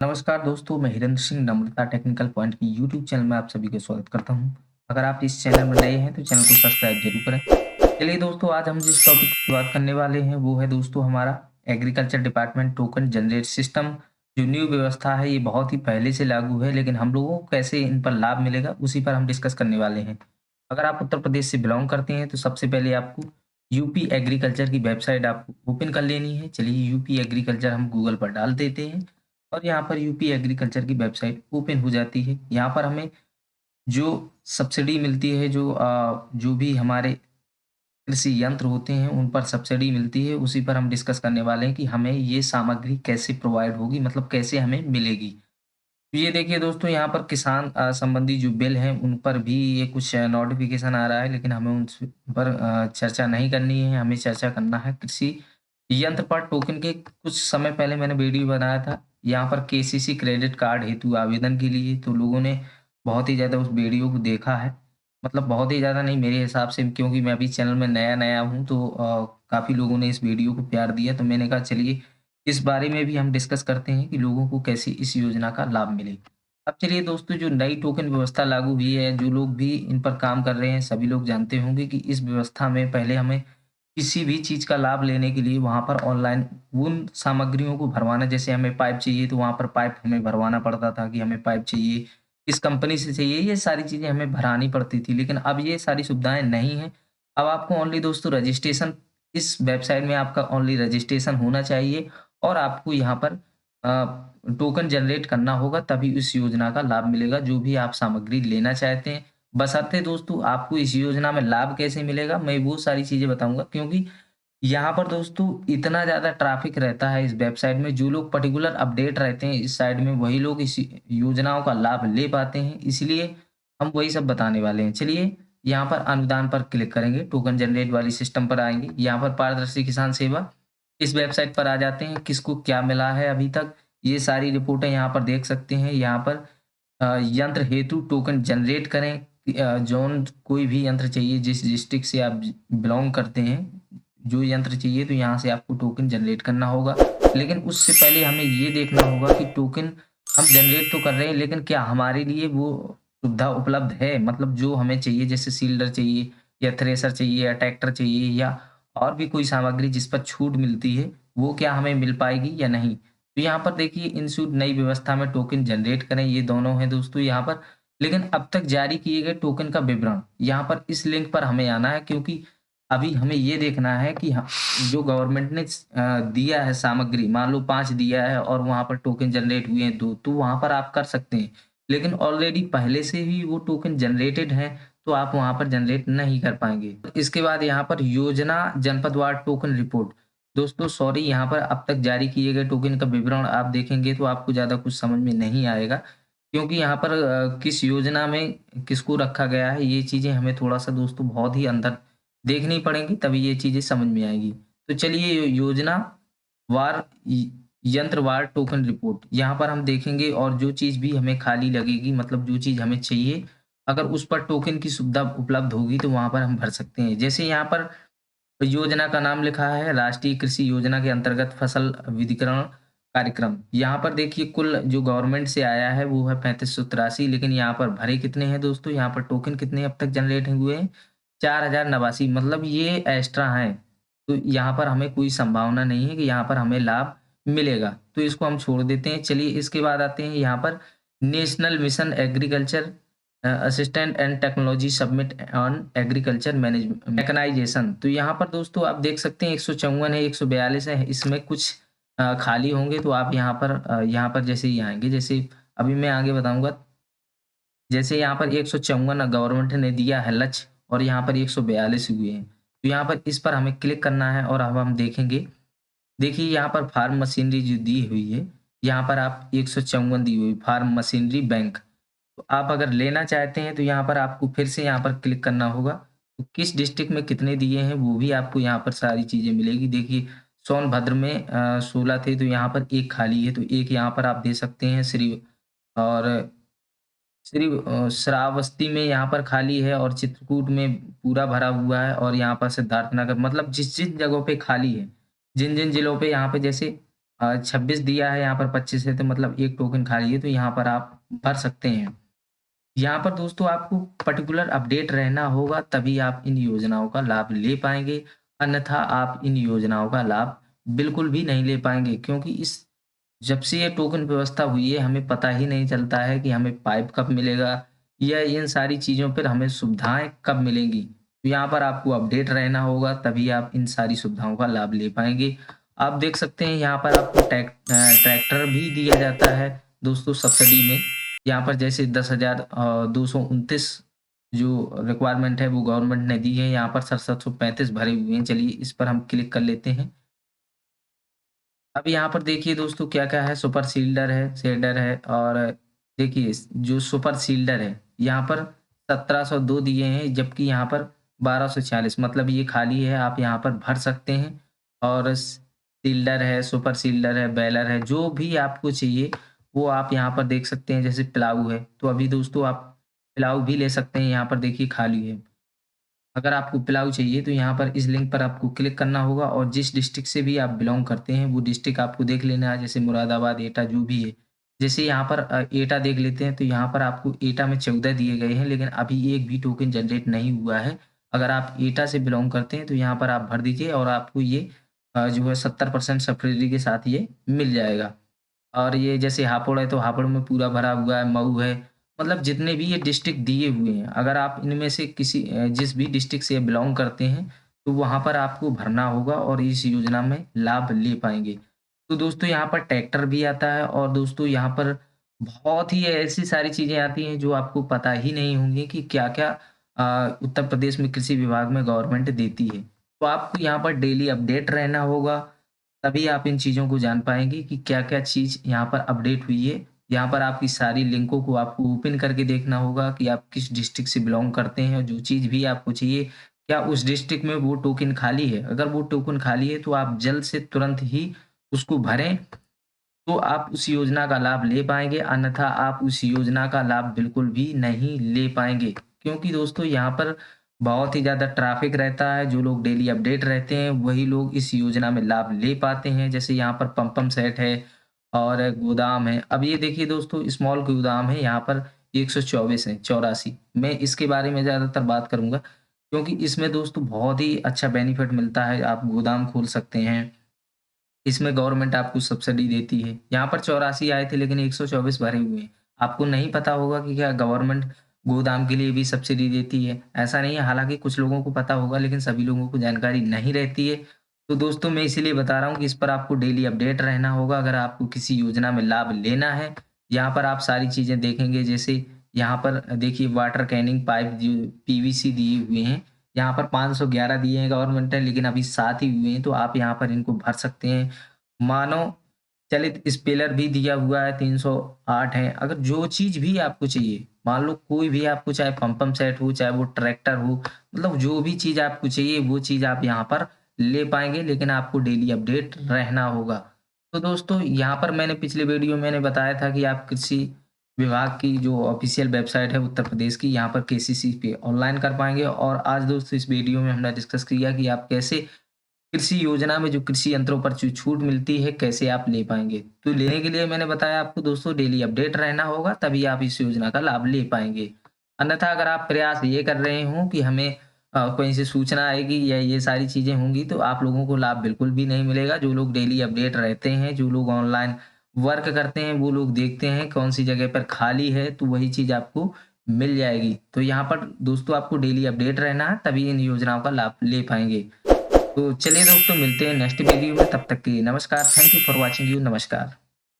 नमस्कार दोस्तों, मैं हिरेंद्र सिंह नम्रता टेक्निकल पॉइंट की यूट्यूब चैनल में आप सभी का स्वागत करता हूं। अगर आप इस चैनल में नए हैं तो चैनल को सब्सक्राइब जरूर करें। चलिए दोस्तों, आज हम जिस टॉपिक की बात करने वाले हैं वो है दोस्तों हमारा agriculture department token generate system. जो न्यू व्यवस्था है ये बहुत ही पहले से लागू है, लेकिन हम लोगों को कैसे इन पर लाभ मिलेगा उसी पर हम डिस्कस करने वाले हैं। अगर आप उत्तर प्रदेश से बिलोंग करते हैं तो सबसे पहले आपको यूपी एग्रीकल्चर की वेबसाइट आपको ओपन कर लेनी है। चलिए यूपी एग्रीकल्चर हम गूगल पर डाल देते हैं और यहाँ पर यूपी एग्रीकल्चर की वेबसाइट ओपन हो जाती है। यहाँ पर हमें जो सब्सिडी मिलती है, जो भी हमारे कृषि यंत्र होते हैं उन पर सब्सिडी मिलती है, उसी पर हम डिस्कस करने वाले हैं कि हमें ये सामग्री कैसे प्रोवाइड होगी, मतलब कैसे हमें मिलेगी। तो ये देखिए दोस्तों, यहाँ पर किसान संबंधी जो बिल हैं उन पर भी ये कुछ नोटिफिकेशन आ रहा है, लेकिन हमें उन पर चर्चा नहीं करनी है। हमें चर्चा करना है कृषि यंत्र पर टोकन के। कुछ समय पहले मैंने वीडियो बनाया था यहाँ पर केसीसी क्रेडिट कार्ड हेतु आवेदन के लिए, तो लोगों ने बहुत ही ज़्यादा उस वीडियो को देखा है। मतलब बहुत ही ज़्यादा नहीं मेरे हिसाब से, क्योंकि मैं अभी चैनल में नया-नया हूँ, तो काफ़ी लोगों ने इस वीडियो को प्यार दिया, तो मैंने कहा चलिए इस बारे में भी हम डिस्कस करते हैं कि लोगों को कैसे इस योजना का लाभ मिले। अब चलिए दोस्तों, जो नई टोकन व्यवस्था लागू हुई है, जो लोग भी इन पर काम कर रहे हैं, सभी लोग जानते होंगे कि इस व्यवस्था में पहले हमें किसी भी चीज़ का लाभ लेने के लिए वहाँ पर ऑनलाइन उन सामग्रियों को भरवाना, जैसे हमें पाइप चाहिए तो वहाँ पर पाइप हमें भरवाना पड़ता था कि हमें पाइप चाहिए, किस कंपनी से चाहिए, ये सारी चीज़ें हमें भरानी पड़ती थी। लेकिन अब ये सारी सुविधाएँ नहीं हैं। अब आपको ओनली दोस्तों रजिस्ट्रेशन, इस वेबसाइट में आपका ओनली रजिस्ट्रेशन होना चाहिए और आपको यहाँ पर टोकन जनरेट करना होगा, तभी इस योजना का लाभ मिलेगा, जो भी आप सामग्री लेना चाहते हैं। बशर्ते दोस्तों आपको इस योजना में लाभ कैसे मिलेगा, मैं वो सारी चीज़ें बताऊँगा, क्योंकि यहाँ पर दोस्तों इतना ज़्यादा ट्रैफ़िक रहता है इस वेबसाइट में, जो लोग पर्टिकुलर अपडेट रहते हैं इस साइट में, वही लोग इस योजनाओं का लाभ ले पाते हैं। इसलिए हम वही सब बताने वाले हैं। चलिए यहाँ पर अनुदान पर क्लिक करेंगे, टोकन जनरेट वाली सिस्टम पर आएँगे। यहाँ पर पारदर्शी किसान सेवा, इस वेबसाइट पर आ जाते हैं, किसको क्या मिला है अभी तक, ये सारी रिपोर्टें यहाँ पर देख सकते हैं। यहाँ पर यंत्र हेतु टोकन जनरेट करें। जौन कोई भी यंत्र चाहिए, जिस डिस्ट्रिक्ट से आप बिलॉन्ग करते हैं, जो यंत्र चाहिए तो यहाँ से आपको टोकन जनरेट करना होगा। लेकिन उससे पहले हमें ये देखना होगा कि टोकन हम जनरेट तो कर रहे हैं, लेकिन क्या हमारे लिए वो सुविधा उपलब्ध है? मतलब जो हमें चाहिए, जैसे सील्डर चाहिए या थ्रेसर चाहिए या ट्रैक्टर चाहिए या और भी कोई सामग्री जिस पर छूट मिलती है, वो क्या हमें मिल पाएगी या नहीं? तो यहाँ पर देखिए इंस्टीट्यूट नई व्यवस्था में टोकन जनरेट करें, ये दोनों हैं दोस्तों यहाँ पर। लेकिन अब तक जारी किए गए टोकन का विवरण, यहाँ पर इस लिंक पर हमें आना है, क्योंकि अभी हमें ये देखना है कि जो गवर्नमेंट ने दिया है सामग्री, मान लो 5 दिया है और वहाँ पर टोकन जनरेट हुए हैं 2, तो वहाँ पर आप कर सकते हैं। लेकिन ऑलरेडी पहले से ही वो टोकन जनरेटेड हैं, तो आप वहाँ पर जनरेट नहीं कर पाएँगे। इसके बाद यहाँ पर योजना जनपदवार टोकन रिपोर्ट। दोस्तों सॉरी, यहाँ पर अब तक जारी किए गए टोकन का विवरण आप देखेंगे तो आपको ज़्यादा कुछ समझ में नहीं आएगा, क्योंकि यहाँ पर किस योजना में किसको रखा गया है, ये चीज़ें हमें थोड़ा-सा दोस्तों बहुत ही अंदर देखनी पड़ेंगी, तभी ये चीज़ें समझ में आएगी। तो चलिए योजना वार य यंत्रवार टोकन रिपोर्ट, यहाँ पर हम देखेंगे और जो चीज़ भी हमें खाली लगेगी, मतलब जो चीज़ हमें चाहिए, अगर उस पर टोकन की सुविधा उपलब्ध होगी तो वहाँ पर हम भर सकते हैं। जैसे यहाँ पर योजना का नाम लिखा है राष्ट्रीय कृषि योजना के अंतर्गत फसल विविधीकरण कार्यक्रम। यहाँ पर देखिए कुल जो गवर्नमेंट से आया है वो है 3583, लेकिन यहाँ पर भरे कितने हैं दोस्तों, यहाँ पर टोकन कितने अब तक जनरेट हुए हैं, 4089, मतलब ये एक्स्ट्रा हैं। तो यहाँ पर हमें कोई संभावना नहीं है कि यहाँ पर हमें लाभ मिलेगा, तो इसको हम छोड़ देते हैं। चलिए इसके बाद आते हैं यहाँ पर national mission agriculture assistant and technology submit on agriculture management mechanization. तो यहाँ पर दोस्तों आप देख सकते हैं 154 है, 142 है, इसमें कुछ खाली होंगे, तो आप यहाँ पर जैसे ही आएँगे, जैसे अभी मैं आगे बताऊँगा, जैसे यहाँ पर 154 गवर्नमेंट ने दिया है लक्ष्य और यहाँ पर 142 हुए हैं। तो यहाँ पर इस पर हमें क्लिक करना है और अब हम देखेंगे। देखिए यहाँ पर फार्म मशीनरी जो दी हुई है, यहाँ पर आप 154 दी हुई फार्म मशीनरी बैंक। तो आप अगर लेना चाहते हैं तो यहाँ पर आपको फिर से यहाँ पर क्लिक करना होगा। तो किस डिस्ट्रिक्ट में कितने दिए हैं वो भी आपको यहाँ पर सारी चीज़ें मिलेगी। देखिए सोनभद्र में 16 थे, तो यहाँ पर 1 खाली है, तो 1 यहाँ पर आप दे सकते हैं। और श्रावस्ती में यहाँ पर खाली है और चित्रकूट में पूरा भरा हुआ है और यहाँ पर सिद्धार्थनगर, मतलब जिन-जिन जगहों पे खाली है, जिन-जिन जिलों पे यहाँ पे जैसे 26 दिया है, यहाँ पर 25 है, तो मतलब 1 टोकन खाली है, तो यहाँ पर आप भर सकते हैं। यहाँ पर दोस्तों आपको पर्टिकुलर अपडेट रहना होगा, तभी आप इन योजनाओं का लाभ ले पाएँगे, अन्यथा आप इन योजनाओं का लाभ बिल्कुल भी नहीं ले पाएँगे, क्योंकि इस जब से ये टोकन व्यवस्था हुई है, हमें पता ही नहीं चलता है कि हमें पाइप कब मिलेगा या इन सारी चीज़ों पर हमें सुविधाएँ कब मिलेंगी। तो यहाँ पर आपको अपडेट रहना होगा, तभी आप इन सारी सुविधाओं का लाभ ले पाएँगे। आप देख सकते हैं यहाँ पर आपको ट्रैक्टर भी दिया जाता है दोस्तों सब्सिडी में। यहाँ पर जैसे 10,229 जो रिक्वायरमेंट है वो गवर्नमेंट ने दी है, यहाँ पर 6735 भरे हुए हैं। चलिए इस पर हम क्लिक कर लेते हैं। अब यहाँ पर देखिए दोस्तों क्या-क्या है, सुपर सीडर है, शेडर है और देखिए जो सुपर सीडर है, यहाँ पर 1702 दिए हैं, जबकि यहाँ पर 1246 मतलब ये खाली है, आप यहाँ पर भर सकते हैं। और सील्डर है, सुपर सील्डर है, बेलर है, जो भी आपको चाहिए वो आप यहाँ पर देख सकते हैं। जैसे प्लाऊ है, तो अभी दोस्तों आप प्लाऊ भी ले सकते हैं, यहाँ पर देखिए खाली है। अगर आपको प्लाऊ चाहिए तो यहाँ पर इस लिंक पर आपको क्लिक करना होगा और जिस डिस्ट्रिक्ट से भी आप बिलॉन्ग करते हैं वो डिस्ट्रिक्ट आपको देख लेना है, जैसे मुरादाबाद, एटा जो भी है। जैसे यहाँ पर एटा देख लेते हैं, तो यहाँ पर आपको एटा में 14 दिए गए हैं, लेकिन अभी एक भी टोकन जनरेट नहीं हुआ है। अगर आप एटा से बिलॉन्ग करते हैं तो यहाँ पर आप भर दीजिए और आपको ये जो है 70% सब्सिडी के साथ ये मिल जाएगा। और ये जैसे हापुड़ है, तो हापुड़ में पूरा भरा हुआ है, मऊ है, मतलब जितने भी ये डिस्ट्रिक्ट दिए हुए हैं, अगर आप इनमें से किसी जिस भी डिस्ट्रिक्ट से बिलॉन्ग करते हैं, तो वहाँ पर आपको भरना होगा और इस योजना में लाभ ले पाएँगे। तो दोस्तों यहाँ पर ट्रैक्टर भी आता है और दोस्तों यहाँ पर बहुत ही ऐसी सारी चीज़ें आती हैं जो आपको पता ही नहीं होंगी कि क्या-क्या उत्तर प्रदेश में कृषि विभाग में गवर्नमेंट देती है। तो आपको यहाँ पर डेली अपडेट रहना होगा, तभी आप इन चीज़ों को जान पाएँगे कि क्या-क्या चीज़ यहाँ पर अपडेट हुई है। यहाँ पर आपकी सारी लिंकों को आपको ओपन करके देखना होगा कि आप किस डिस्ट्रिक्ट से बिलॉन्ग करते हैं और जो चीज़ भी आपको चाहिए, क्या उस डिस्ट्रिक्ट में वो टोकन खाली है? अगर वो टोकन खाली है तो आप जल्द से तुरंत ही उसको भरें, तो आप उस योजना का लाभ ले पाएँगे, अन्यथा आप उस योजना का लाभ बिल्कुल भी नहीं ले पाएँगे। क्योंकि दोस्तों यहाँ पर बहुत ही ज़्यादा ट्रैफ़िक रहता है, जो लोग डेली अपडेट रहते हैं, वही लोग इस योजना में लाभ ले पाते हैं। जैसे यहाँ पर पम्पम सेट है और गोदाम है। अब ये देखिए दोस्तों स्मॉल गोदाम है, यहाँ पर 124 है, 84। मैं इसके बारे में ज़्यादातर बात करूँगा, क्योंकि इसमें दोस्तों बहुत ही अच्छा बेनिफिट मिलता है, आप गोदाम खोल सकते हैं। इसमें गवर्नमेंट आपको सब्सिडी देती है। यहाँ पर 84 आए थे लेकिन 124 भरे हुए हैं। आपको नहीं पता होगा कि क्या गवर्नमेंट गोदाम के लिए भी सब्सिडी देती है। ऐसा नहीं है, हालाँकि कुछ लोगों को पता होगा लेकिन सभी लोगों को जानकारी नहीं रहती है। तो दोस्तों मैं इसीलिए बता रहा हूँ कि इस पर आपको डेली अपडेट रहना होगा अगर आपको किसी योजना में लाभ लेना है। यहाँ पर आप सारी चीज़ें देखेंगे, जैसे यहाँ पर देखिए वाटर कैनिंग पाइप जो पीवीसी दिए हुए हैं। यहाँ पर 511 दिए हैं गवर्नमेंट ने, लेकिन अभी 7 ही हुए हैं, तो आप यहाँ पर इनको भर सकते हैं। मानव चलित स्पेलर भी दिया हुआ है, 308 है। अगर जो चीज़ भी आपको चाहिए, मान लो कोई भी आपको, चाहे पंप सेट हो, चाहे वो ट्रैक्टर हो, मतलब जो भी चीज़ आपको चाहिए वो चीज़ आप यहाँ पर ले पाएँगे, लेकिन आपको डेली अपडेट रहना होगा। तो दोस्तों यहाँ पर मैंने पिछले वीडियो में मैंने बताया था कि आप कृषि विभाग की जो ऑफ़िशियल वेबसाइट है उत्तर प्रदेश की, यहाँ पर केसीसी पे ऑनलाइन कर पाएँगे। और आज दोस्तों इस वीडियो में हमने डिस्कस किया कि आप कैसे कृषि योजना में जो कृषि यंत्रों पर जो छूट मिलती है, कैसे आप ले पाएँगे? तो लेने के लिए मैंने बताया आपको दोस्तों डेली अपडेट रहना होगा, तभी आप इस योजना का लाभ ले पाएँगे। अन्यथा अगर आप प्रयास ये कर रहे हों कि हमें कहीं से सूचना आएगी या ये सारी चीज़ें होंगी, तो आप लोगों को लाभ बिल्कुल भी नहीं मिलेगा। जो लोग डेली अपडेट रहते हैं, जो लोग ऑनलाइन वर्क करते हैं, वो लोग देखते हैं कौन-सी जगह पर खाली है, तो वही चीज़ आपको मिल जाएगी। तो यहाँ पर दोस्तों आपको डेली अपडेट रहना है, तभी इन योजनाओं का लाभ ले पाएँगे। तो चलिए दोस्तों मिलते हैं नेक्स्ट वीडियो में, तब तक के लिए नमस्कार। Thank you for watching you. नमस्कार।